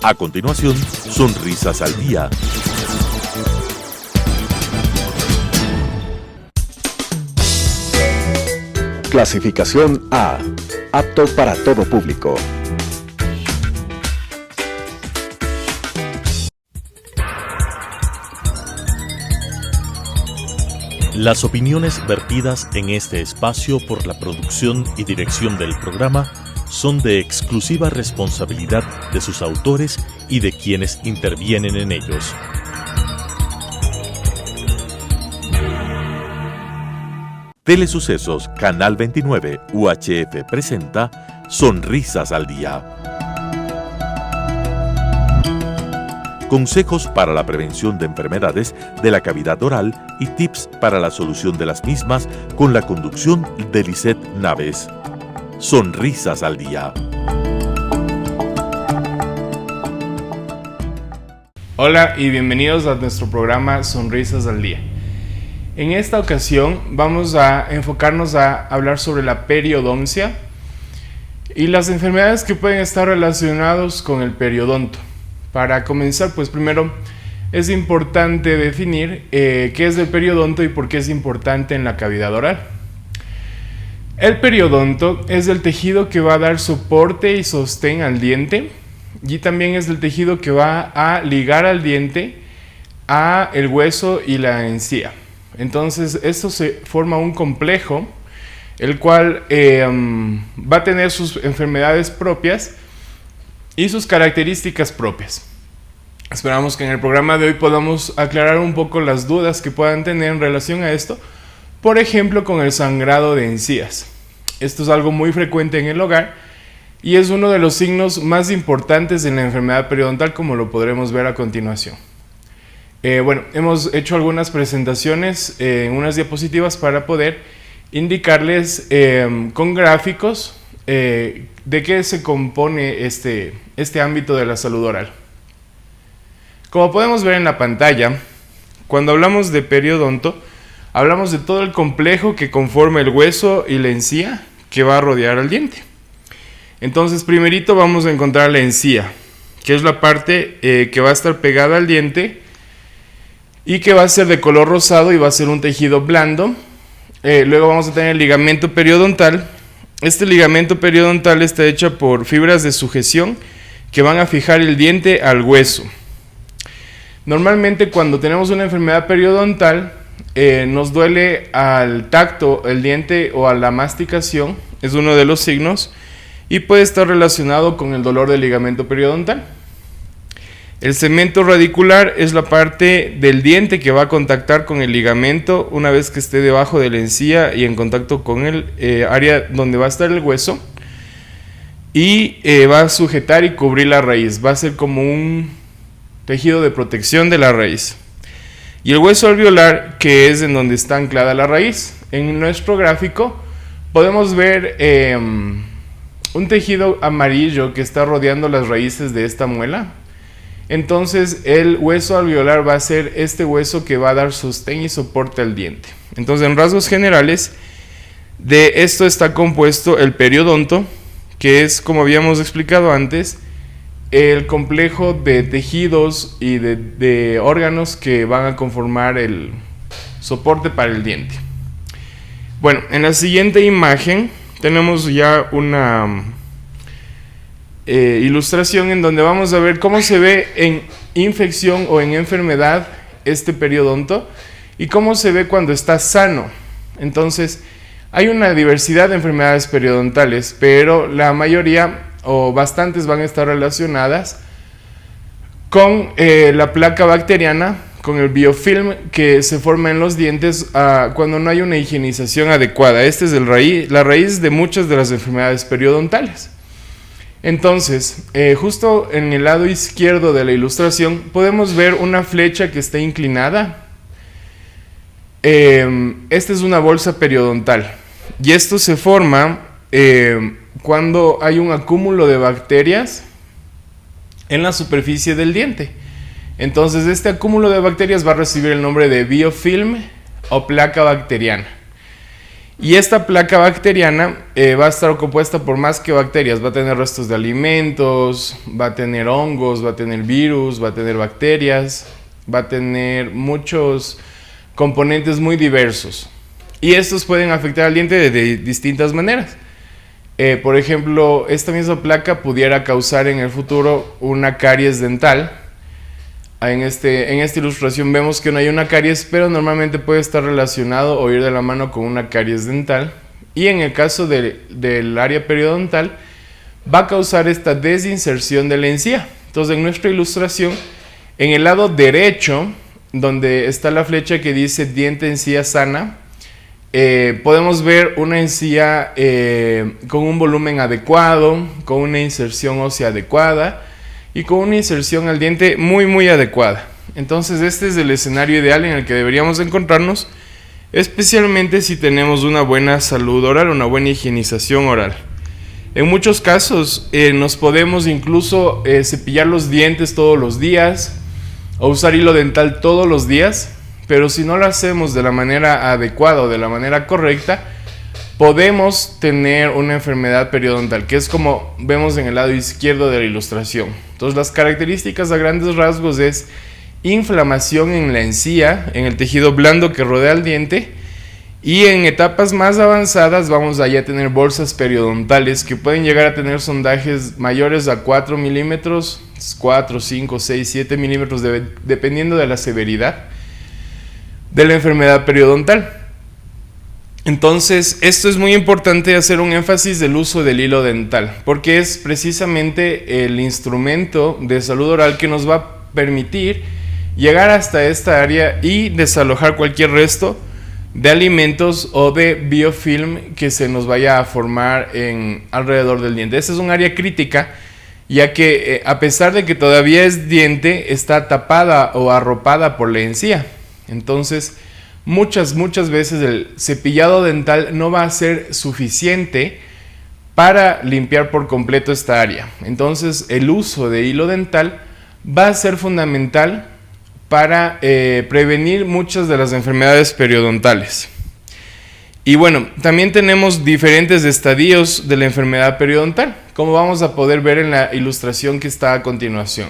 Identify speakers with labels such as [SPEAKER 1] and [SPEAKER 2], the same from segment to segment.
[SPEAKER 1] A continuación, Sonrisas al Día.
[SPEAKER 2] Clasificación A. Apto para todo público.
[SPEAKER 1] Las opiniones vertidas en este espacio por la producción y dirección del programa son de exclusiva responsabilidad de sus autores y de quienes intervienen en ellos. Telesucesos Canal 29 UHF presenta Sonrisas al Día. Consejos para la prevención de enfermedades de la cavidad oral y tips para la solución de las mismas con la conducción de Lisette Naves. Sonrisas al Día.
[SPEAKER 3] Hola y bienvenidos a nuestro programa Sonrisas al Día. En esta ocasión vamos a enfocarnos a hablar sobre la periodoncia y las enfermedades que pueden estar relacionadas con el periodonto. Para comenzar, pues primero es importante definir qué es el periodonto y por qué es importante en la cavidad oral. El periodonto es el tejido que va a dar soporte y sostén al diente y también es el tejido que va a ligar al diente a el hueso y la encía. Entonces esto se forma un complejo el cual va a tener sus enfermedades propias y sus características propias. Esperamos que en el programa de hoy podamos aclarar un poco las dudas que puedan tener en relación a esto, por ejemplo con el sangrado de encías. Esto es algo muy frecuente en el hogar y es uno de los signos más importantes en la enfermedad periodontal, como lo podremos ver a continuación. Hemos hecho algunas presentaciones en unas diapositivas para poder indicarles con gráficos de qué se compone este ámbito de la salud oral. Como podemos ver en la pantalla, cuando hablamos de periodonto, hablamos de todo el complejo que conforma el hueso y la encía que va a rodear al diente. Entonces, primerito vamos a encontrar la encía, que es la parte que va a estar pegada al diente y que va a ser de color rosado y va a ser un tejido blando. Luego vamos a tener el ligamento periodontal. Este ligamento periodontal está hecho por fibras de sujeción que van a fijar el diente al hueso. Normalmente cuando tenemos una enfermedad periodontal nos duele al tacto el diente o a la masticación, es uno de los signos, y puede estar relacionado con el dolor del ligamento periodontal. El cemento radicular es la parte del diente que va a contactar con el ligamento una vez que esté debajo de la encía y en contacto con el área donde va a estar el hueso, y va a sujetar y cubrir la raíz, va a ser como un tejido de protección de la raíz. Y el hueso alveolar, que es en donde está anclada la raíz. En nuestro gráfico podemos ver un tejido amarillo que está rodeando las raíces de esta muela. Entonces el hueso alveolar va a ser este hueso que va a dar sostén y soporte al diente. Entonces, en rasgos generales, de esto está compuesto el periodonto, que es, como habíamos explicado antes, el complejo de tejidos y de órganos que van a conformar el soporte para el diente. Bueno, en la siguiente imagen tenemos ya una ilustración en donde vamos a ver cómo se ve en infección o en enfermedad este periodonto y cómo se ve cuando está sano. Entonces, hay una diversidad de enfermedades periodontales, pero la mayoría o bastantes van a estar relacionadas con la placa bacteriana, con el biofilm que se forma en los dientes cuando no hay una higienización adecuada. Esta es la raíz de muchas de las enfermedades periodontales. Entonces, justo en el lado izquierdo de la ilustración podemos ver una flecha que está inclinada. Esta es una bolsa periodontal y esto se forma cuando hay un acúmulo de bacterias en la superficie del diente. Entonces este acúmulo de bacterias va a recibir el nombre de biofilm o placa bacteriana. Y esta placa bacteriana va a estar compuesta por más que bacterias. Va a tener restos de alimentos, va a tener hongos, va a tener virus, va a tener bacterias, va a tener muchos componentes muy diversos. Y estos pueden afectar al diente de distintas maneras. Por ejemplo, esta misma placa pudiera causar en el futuro una caries dental. En esta ilustración vemos que no hay una caries, pero normalmente puede estar relacionado o ir de la mano con una caries dental. Y en el caso del área periodontal, va a causar esta desinserción de la encía. Entonces, en nuestra ilustración, en el lado derecho, donde está la flecha que dice diente encía sana, podemos ver una encía con un volumen adecuado, con una inserción ósea adecuada y con una inserción al diente muy adecuada. Entonces este es el escenario ideal en el que deberíamos encontrarnos, especialmente si tenemos una buena salud oral, una buena higienización oral. En muchos casos nos podemos incluso cepillar los dientes todos los días o usar hilo dental todos los días, pero si no lo hacemos de la manera adecuada o de la manera correcta, podemos tener una enfermedad periodontal, que es como vemos en el lado izquierdo de la ilustración. Entonces, las características a grandes rasgos es inflamación en la encía, en el tejido blando que rodea el diente, y en etapas más avanzadas vamos allá a tener bolsas periodontales que pueden llegar a tener sondajes mayores a 4 milímetros, 4, 5, 6, 7 milímetros, dependiendo de la severidad de la enfermedad periodontal. Entonces, esto es muy importante hacer un énfasis del uso del hilo dental, porque es precisamente el instrumento de salud oral que nos va a permitir llegar hasta esta área y desalojar cualquier resto de alimentos o de biofilm que se nos vaya a formar alrededor del diente. Esta es un área crítica, ya que a pesar de que todavía es diente, está tapada o arropada por la encía. Entonces, muchas veces el cepillado dental no va a ser suficiente para limpiar por completo esta área. Entonces, el uso de hilo dental va a ser fundamental para prevenir muchas de las enfermedades periodontales. Y bueno, también tenemos diferentes estadios de la enfermedad periodontal, como vamos a poder ver en la ilustración que está a continuación.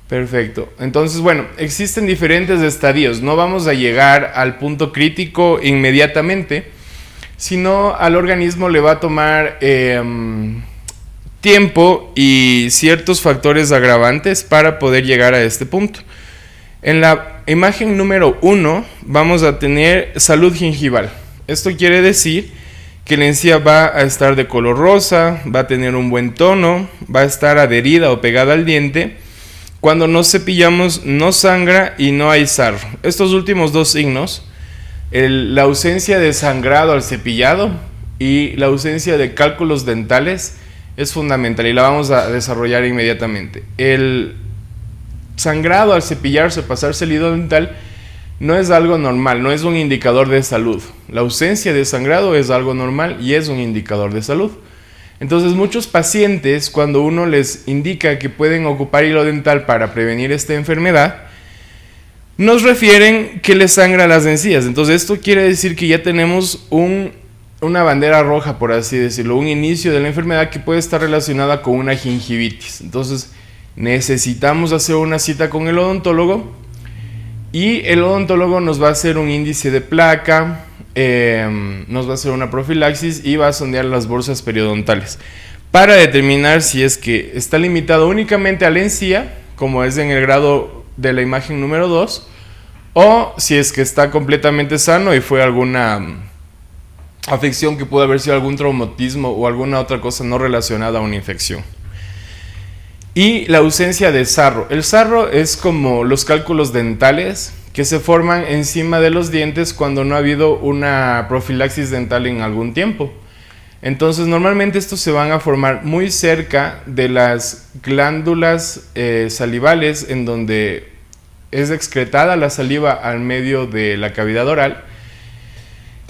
[SPEAKER 3] Perfecto. Entonces, bueno, existen diferentes estadios. No vamos a llegar al punto crítico inmediatamente, sino al organismo le va a tomar tiempo y ciertos factores agravantes para poder llegar a este punto. En la imagen número 1 vamos a tener salud gingival. Esto quiere decir que la encía va a estar de color rosa, va a tener un buen tono, va a estar adherida o pegada al diente. Cuando nos cepillamos no sangra y no hay sarro. Estos últimos dos signos, la ausencia de sangrado al cepillado y la ausencia de cálculos dentales, es fundamental y la vamos a desarrollar inmediatamente. El sangrado al cepillarse, pasarse el hilo dental, no es algo normal, no es un indicador de salud. La ausencia de sangrado es algo normal y es un indicador de salud. Entonces, muchos pacientes, cuando uno les indica que pueden ocupar hilo dental para prevenir esta enfermedad, nos refieren que les sangra las encías. Entonces, esto quiere decir que ya tenemos una bandera roja, por así decirlo, un inicio de la enfermedad que puede estar relacionada con una gingivitis. Entonces, necesitamos hacer una cita con el odontólogo y el odontólogo nos va a hacer un índice de placa, nos va a hacer una profilaxis y va a sondear las bolsas periodontales para determinar si es que está limitado únicamente a la encía, como es en el grado de la imagen número 2, o si es que está completamente sano y fue alguna afección que pudo haber sido algún traumatismo o alguna otra cosa no relacionada a una infección. Y la ausencia de sarro. El sarro es como los cálculos dentales que se forman encima de los dientes cuando no ha habido una profilaxis dental en algún tiempo. Entonces, normalmente estos se van a formar muy cerca de las glándulas salivales, en donde es excretada la saliva al medio de la cavidad oral,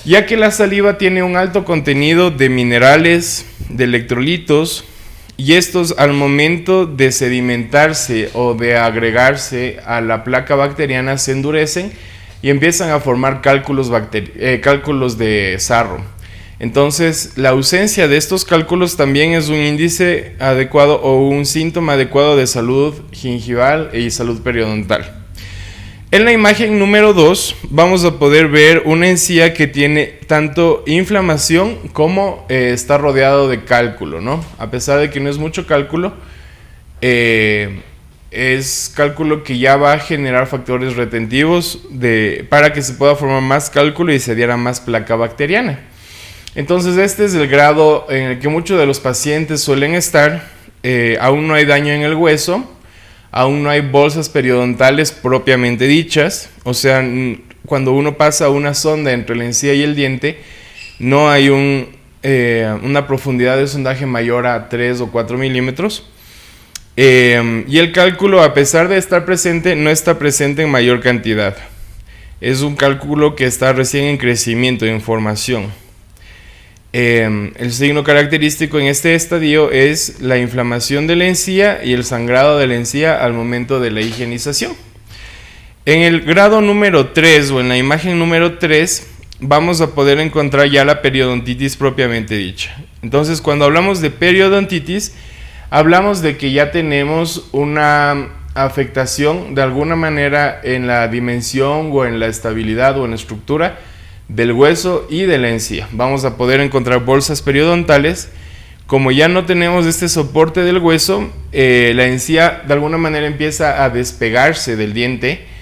[SPEAKER 3] ya que la saliva tiene un alto contenido de minerales, de electrolitos, y estos al momento de sedimentarse o de agregarse a la placa bacteriana se endurecen y empiezan a formar cálculos de sarro. Entonces, la ausencia de estos cálculos también es un índice adecuado o un síntoma adecuado de salud gingival y salud periodontal. En la imagen número 2 vamos a poder ver una encía que tiene tanto inflamación como está rodeado de cálculo, ¿no? A pesar de que no es mucho cálculo, es cálculo que ya va a generar factores retentivos para que se pueda formar más cálculo y se adhiera más placa bacteriana. Entonces este es el grado en el que muchos de los pacientes suelen estar. Aún no hay daño en el hueso, aún no hay bolsas periodontales propiamente dichas, o sea, cuando uno pasa una sonda entre la encía y el diente, no hay una profundidad de sondaje mayor a 3 o 4 milímetros. Y el cálculo, a pesar de estar presente, no está presente en mayor cantidad. Es un cálculo que está recién en crecimiento, en formación. El signo característico en este estadio es la inflamación de la encía y el sangrado de la encía al momento de la higienización. En el grado número 3 o en la imagen número 3 vamos a poder encontrar ya la periodontitis propiamente dicha. Entonces, cuando hablamos de periodontitis, hablamos de que ya tenemos una afectación de alguna manera en la dimensión o en la estabilidad o en la estructura del hueso y de la encía. Vamos a poder encontrar bolsas periodontales. Como ya no tenemos este soporte del hueso, la encía de alguna manera empieza a despegarse del diente,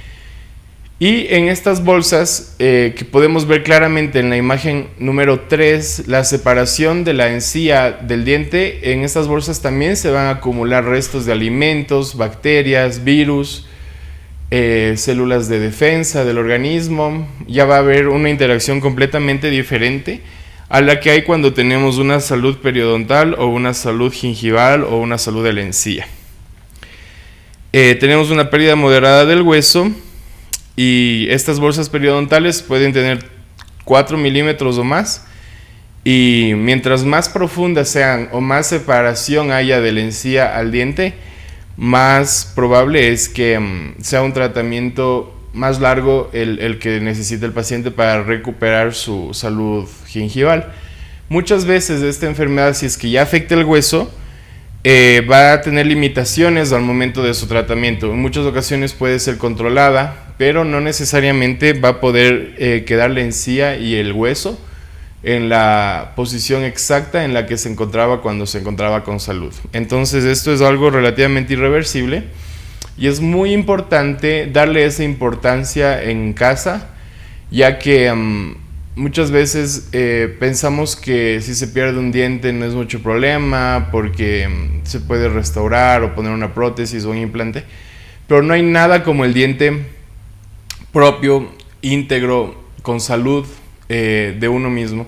[SPEAKER 3] y en estas bolsas que podemos ver claramente en la imagen número 3, la separación de la encía del diente, en estas bolsas también se van a acumular restos de alimentos, bacterias, virus, células de defensa del organismo. Ya va a haber una interacción completamente diferente a la que hay cuando tenemos una salud periodontal o una salud gingival o una salud de la encía. Tenemos una pérdida moderada del hueso, y estas bolsas periodontales pueden tener 4 milímetros o más, y mientras más profundas sean o más separación haya de la encía al diente, más probable es que sea un tratamiento más largo el que necesita el paciente para recuperar su salud gingival. Muchas veces esta enfermedad, si es que ya afecta el hueso, va a tener limitaciones al momento de su tratamiento. En muchas ocasiones puede ser controlada, pero no necesariamente va a poder quedar la encía y el hueso en la posición exacta en la que se encontraba cuando se encontraba con salud. Entonces esto es algo relativamente irreversible, y es muy importante darle esa importancia en casa, ya que muchas veces pensamos que si se pierde un diente no es mucho problema porque se puede restaurar o poner una prótesis o un implante, pero no hay nada como el diente propio, íntegro, con salud de uno mismo,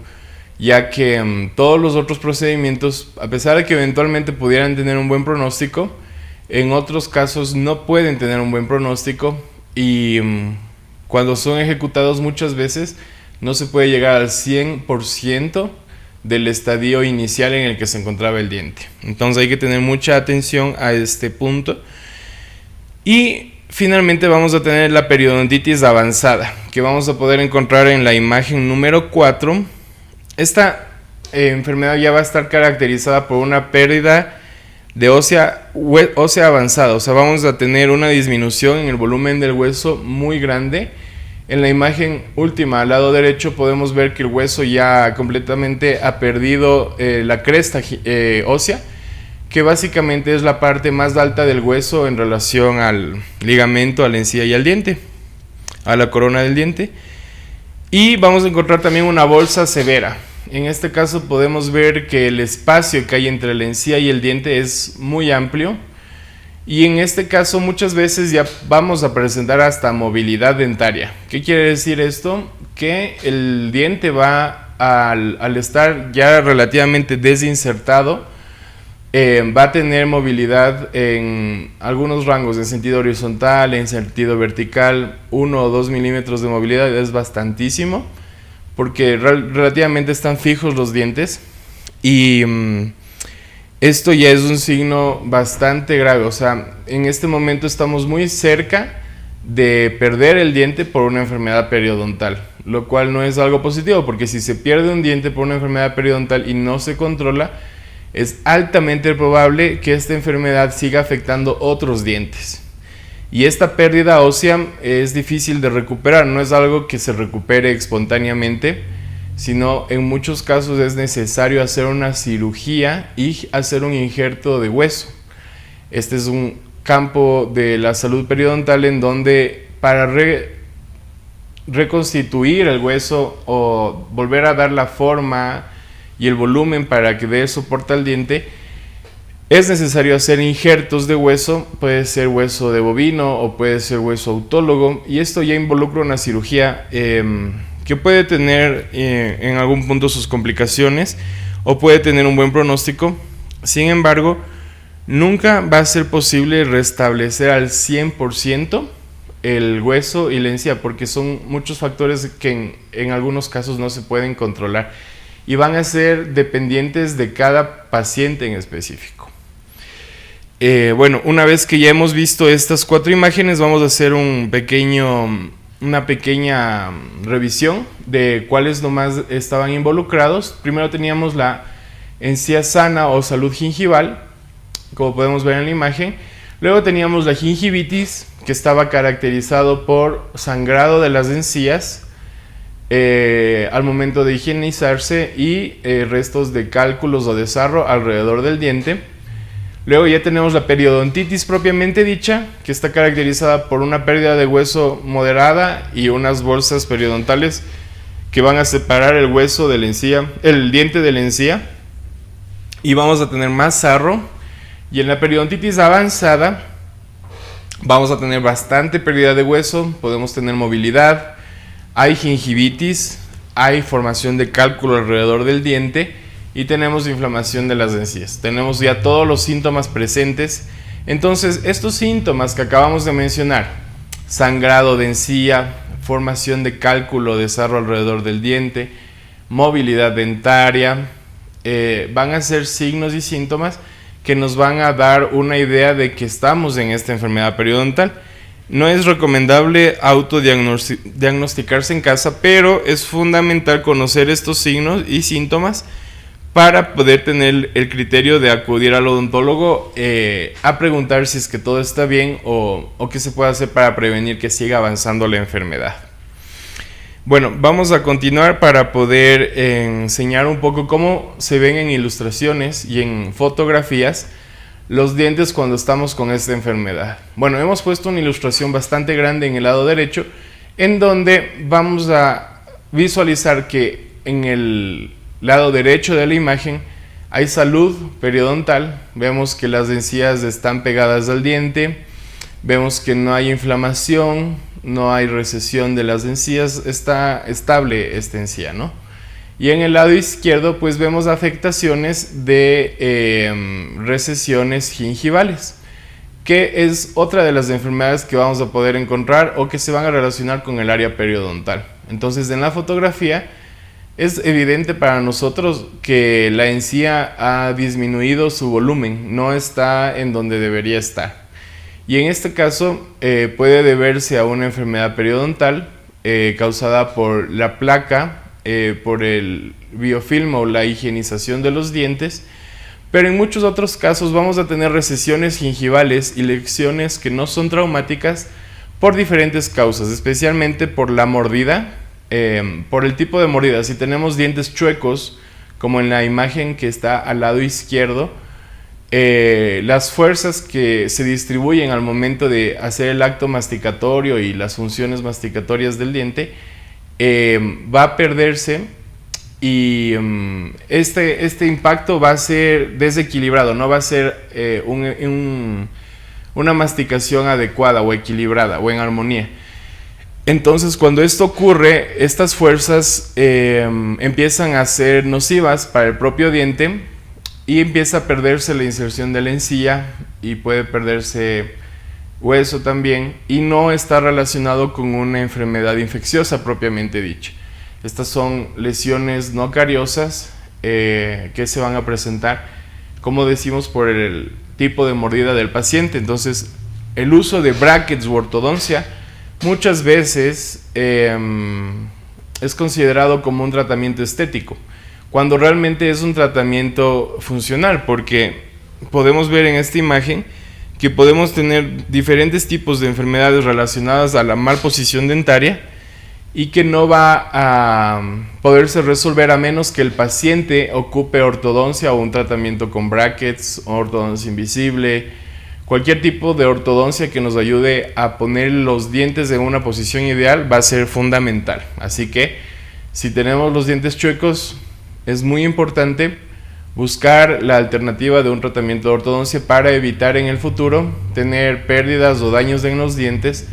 [SPEAKER 3] ya que todos los otros procedimientos, a pesar de que eventualmente pudieran tener un buen pronóstico, en otros casos no pueden tener un buen pronóstico, y cuando son ejecutados muchas veces no se puede llegar al 100% del estadio inicial en el que se encontraba el diente. Entonces hay que tener mucha atención a este punto. Y finalmente vamos a tener la periodontitis avanzada, que vamos a poder encontrar en la imagen número 4. Esta enfermedad ya va a estar caracterizada por una pérdida de ósea avanzada, o sea, vamos a tener una disminución en el volumen del hueso muy grande. En la imagen última, al lado derecho, podemos ver que el hueso ya completamente ha perdido la cresta ósea, que básicamente es la parte más alta del hueso en relación al ligamento, a la encía y al diente, a la corona del diente. Y vamos a encontrar también una bolsa severa. En este caso podemos ver que el espacio que hay entre la encía y el diente es muy amplio, y en este caso muchas veces ya vamos a presentar hasta movilidad dentaria. ¿Qué quiere decir esto? Que el diente va, al estar ya relativamente desinsertado, va a tener movilidad en algunos rangos, en sentido horizontal, en sentido vertical. 1 o 2 milímetros de movilidad es bastantísimo, porque relativamente están fijos los dientes, y esto ya es un signo bastante grave. O sea, en este momento estamos muy cerca de perder el diente por una enfermedad periodontal, lo cual no es algo positivo, porque si se pierde un diente por una enfermedad periodontal y no se controla, es altamente probable que esta enfermedad siga afectando otros dientes. Y esta pérdida ósea es difícil de recuperar, no es algo que se recupere espontáneamente, sino en muchos casos es necesario hacer una cirugía y hacer un injerto de hueso. Este es un campo de la salud periodontal en donde para reconstituir el hueso o volver a dar la forma y el volumen para que dé soporte al diente, es necesario hacer injertos de hueso. Puede ser hueso de bovino o puede ser hueso autólogo, y esto ya involucra una cirugía que puede tener en algún punto sus complicaciones o puede tener un buen pronóstico. Sin embargo, nunca va a ser posible restablecer al 100% el hueso y la encía, porque son muchos factores que en algunos casos no se pueden controlar y van a ser dependientes de cada paciente en específico. Bueno, una vez que ya hemos visto estas 4 imágenes, vamos a hacer una pequeña revisión de cuáles nomás estaban involucrados. Primero teníamos la encía sana o salud gingival, como podemos ver en la imagen. Luego teníamos la gingivitis, que estaba caracterizado por sangrado de las encías al momento de higienizarse y restos de cálculos o de sarro alrededor del diente. Luego ya tenemos la periodontitis propiamente dicha, que está caracterizada por una pérdida de hueso moderada y unas bolsas periodontales que van a separar el hueso de la encía, el diente de la encía, y vamos a tener más sarro. Y en la periodontitis avanzada vamos a tener bastante pérdida de hueso, podemos tener movilidad, hay gingivitis, hay formación de cálculo alrededor del diente y tenemos inflamación de las encías. Tenemos ya todos los síntomas presentes. Entonces, estos síntomas que acabamos de mencionar, sangrado de encía, formación de cálculo de sarro alrededor del diente, movilidad dentaria, van a ser signos y síntomas que nos van a dar una idea de que estamos en esta enfermedad periodontal. No es recomendable autodiagnosticarse en casa, pero es fundamental conocer estos signos y síntomas para poder tener el criterio de acudir al odontólogo a preguntar si es que todo está bien o qué se puede hacer para prevenir que siga avanzando la enfermedad. Bueno, vamos a continuar para poder enseñar un poco cómo se ven en ilustraciones y en fotografías los dientes cuando estamos con esta enfermedad. Bueno, hemos puesto una ilustración bastante grande en el lado derecho, en donde vamos a visualizar que en el lado derecho de la imagen hay salud periodontal. Vemos que las encías están pegadas al diente, vemos que no hay inflamación, no hay recesión de las encías, está estable esta encía, ¿no? Y en el lado izquierdo pues vemos afectaciones de recesiones gingivales, que es otra de las enfermedades que vamos a poder encontrar o que se van a relacionar con el área periodontal. Entonces, en la fotografía es evidente para nosotros que la encía ha disminuido su volumen, no está en donde debería estar. Y en este caso puede deberse a una enfermedad periodontal causada por la placa, por el biofilm o la higienización de los dientes, pero en muchos otros casos vamos a tener recesiones gingivales y lesiones que no son traumáticas por diferentes causas, especialmente por la mordida, por el tipo de mordida. Si tenemos dientes chuecos, como en la imagen que está al lado izquierdo, las fuerzas que se distribuyen al momento de hacer el acto masticatorio y las funciones masticatorias del diente va a perderse, y este impacto va a ser desequilibrado, no va a ser una masticación adecuada o equilibrada o en armonía. Entonces, cuando esto ocurre, estas fuerzas empiezan a ser nocivas para el propio diente y empieza a perderse la inserción de la encía y puede perderse hueso también, y no está relacionado con una enfermedad infecciosa propiamente dicha. Estas son lesiones no cariosas que se van a presentar, como decimos, por el tipo de mordida del paciente. Entonces, el uso de brackets u ortodoncia muchas veces es considerado como un tratamiento estético, cuando realmente es un tratamiento funcional, porque podemos ver en esta imagen que podemos tener diferentes tipos de enfermedades relacionadas a la malposición dentaria y que no va a poderse resolver a menos que el paciente ocupe ortodoncia o un tratamiento con brackets, ortodoncia invisible, cualquier tipo de ortodoncia que nos ayude a poner los dientes en una posición ideal va a ser fundamental. Así que si tenemos los dientes chuecos, es muy importante buscar la alternativa de un tratamiento de ortodoncia para evitar en el futuro tener pérdidas o daños en los dientes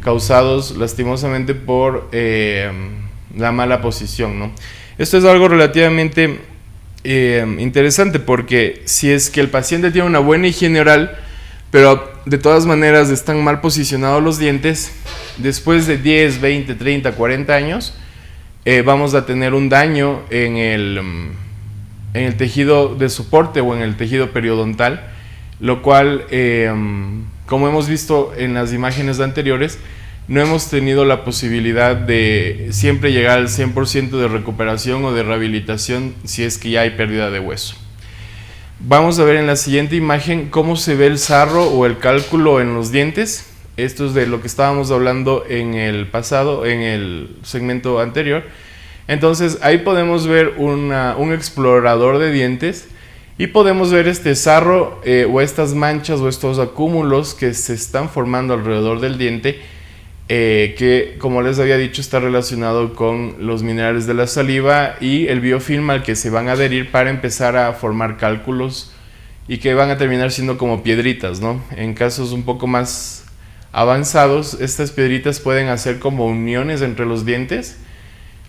[SPEAKER 3] causados lastimosamente por la mala posición, ¿no? Esto es algo relativamente interesante, porque si es que el paciente tiene una buena higiene oral, pero de todas maneras están mal posicionados los dientes, después de 10, 20, 30, 40 años, vamos a tener un daño en el tejido de soporte o en el tejido periodontal, lo cual, como hemos visto en las imágenes anteriores, no hemos tenido la posibilidad de siempre llegar al 100% de recuperación o de rehabilitación si es que ya hay pérdida de hueso. Vamos a ver en la siguiente imagen cómo se ve el sarro o el cálculo en los dientes. Esto es de lo que estábamos hablando en el pasado, en el segmento anterior. Entonces ahí podemos ver un explorador de dientes y podemos ver este sarro o estas manchas o estos acúmulos que se están formando alrededor del diente, que, como les había dicho, está relacionado con los minerales de la saliva y el biofilm al que se van a adherir para empezar a formar cálculos y que van a terminar siendo como piedritas, ¿no? En casos un poco más avanzados, estas piedritas pueden hacer como uniones entre los dientes,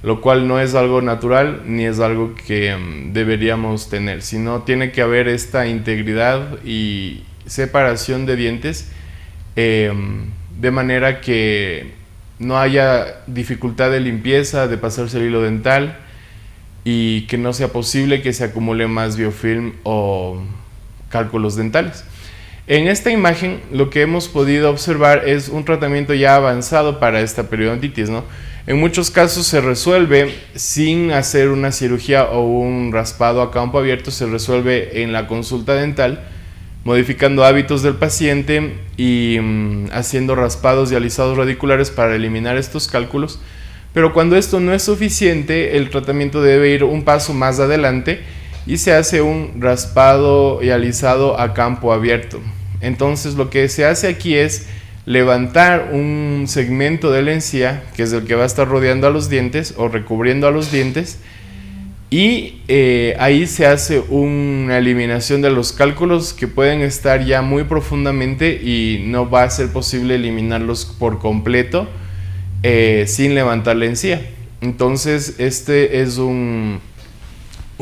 [SPEAKER 3] lo cual no es algo natural ni es algo que deberíamos tener, sino tiene que haber esta integridad y separación de dientes, de manera que no haya dificultad de limpieza, de pasarse el hilo dental y que no sea posible que se acumule más biofilm o cálculos dentales. En esta imagen lo que hemos podido observar es un tratamiento ya avanzado para esta periodontitis, ¿no? En muchos casos se resuelve sin hacer una cirugía o un raspado a campo abierto, se resuelve en la consulta dental, modificando hábitos del paciente y haciendo raspados y alisados radiculares para eliminar estos cálculos. Pero cuando esto no es suficiente, el tratamiento debe ir un paso más adelante y se hace un raspado y alisado a campo abierto. Entonces lo que se hace aquí es levantar un segmento de la encía, que es el que va a estar rodeando a los dientes o recubriendo a los dientes, y ahí se hace una eliminación de los cálculos que pueden estar ya muy profundamente y no va a ser posible eliminarlos por completo sin levantar la encía. Entonces este es un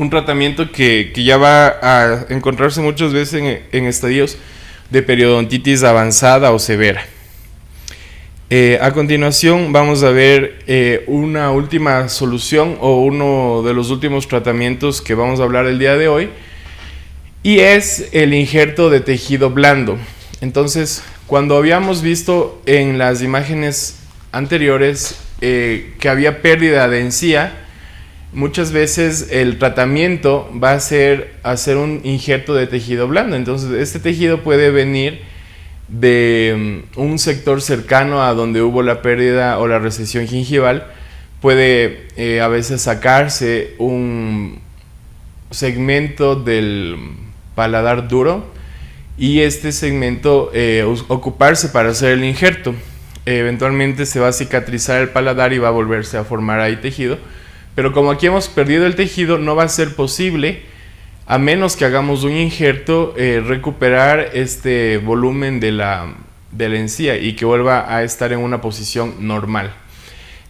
[SPEAKER 3] tratamiento que ya va a encontrarse muchas veces en estadios de periodontitis avanzada o severa. A continuación vamos a ver una última solución o uno de los últimos tratamientos que vamos a hablar el día de hoy, y es el injerto de tejido blando. Entonces, cuando habíamos visto en las imágenes anteriores que había pérdida de encía, muchas veces el tratamiento va a ser hacer un injerto de tejido blando. Entonces este tejido puede venir de un sector cercano a donde hubo la pérdida o la recesión gingival, puede a veces sacarse un segmento del paladar duro y este segmento ocuparse para hacer el injerto. Eventualmente se va a cicatrizar el paladar y va a volverse a formar ahí tejido, pero como aquí hemos perdido el tejido, no va a ser posible, a menos que hagamos un injerto, recuperar este volumen de la encía y que vuelva a estar en una posición normal.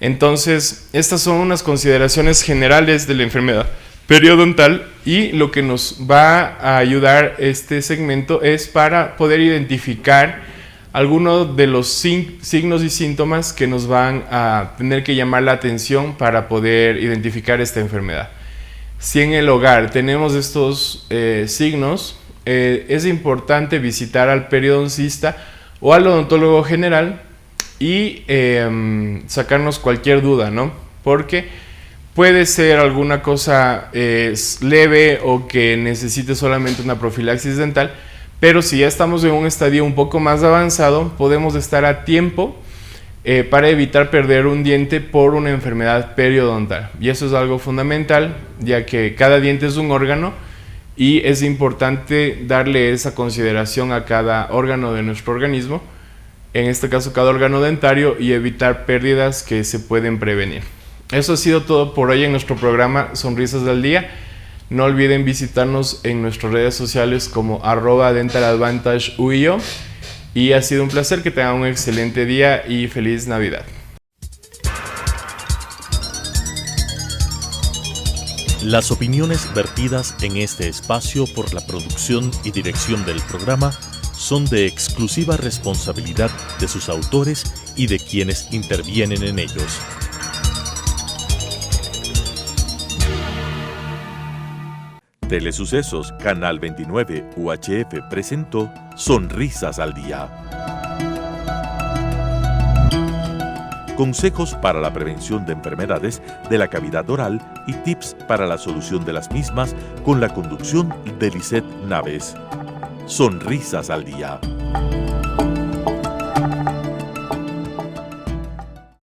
[SPEAKER 3] Entonces, estas son unas consideraciones generales de la enfermedad periodontal, y lo que nos va a ayudar este segmento es para poder identificar algunos de los signos y síntomas que nos van a tener que llamar la atención para poder identificar esta enfermedad. Si en el hogar tenemos estos signos, es importante visitar al periodoncista o al odontólogo general y sacarnos cualquier duda, ¿no? Porque puede ser alguna cosa leve o que necesite solamente una profilaxis dental, pero si ya estamos en un estadio un poco más avanzado, podemos estar a tiempo para evitar perder un diente por una enfermedad periodontal. Y eso es algo fundamental, ya que cada diente es un órgano y es importante darle esa consideración a cada órgano de nuestro organismo, en este caso cada órgano dentario, y evitar pérdidas que se pueden prevenir. Eso ha sido todo por hoy en nuestro programa Sonrisas del Día. No olviden visitarnos en nuestras redes sociales como @dentaladvantageuyo. Y ha sido un placer, que tengan un excelente día y feliz Navidad.
[SPEAKER 1] Las opiniones vertidas en este espacio por la producción y dirección del programa son de exclusiva responsabilidad de sus autores y de quienes intervienen en ellos. Telesucesos Canal 29 UHF presentó Sonrisas al Día. Consejos para la prevención de enfermedades de la cavidad oral y tips para la solución de las mismas, con la conducción de Lisette Naves. Sonrisas al Día.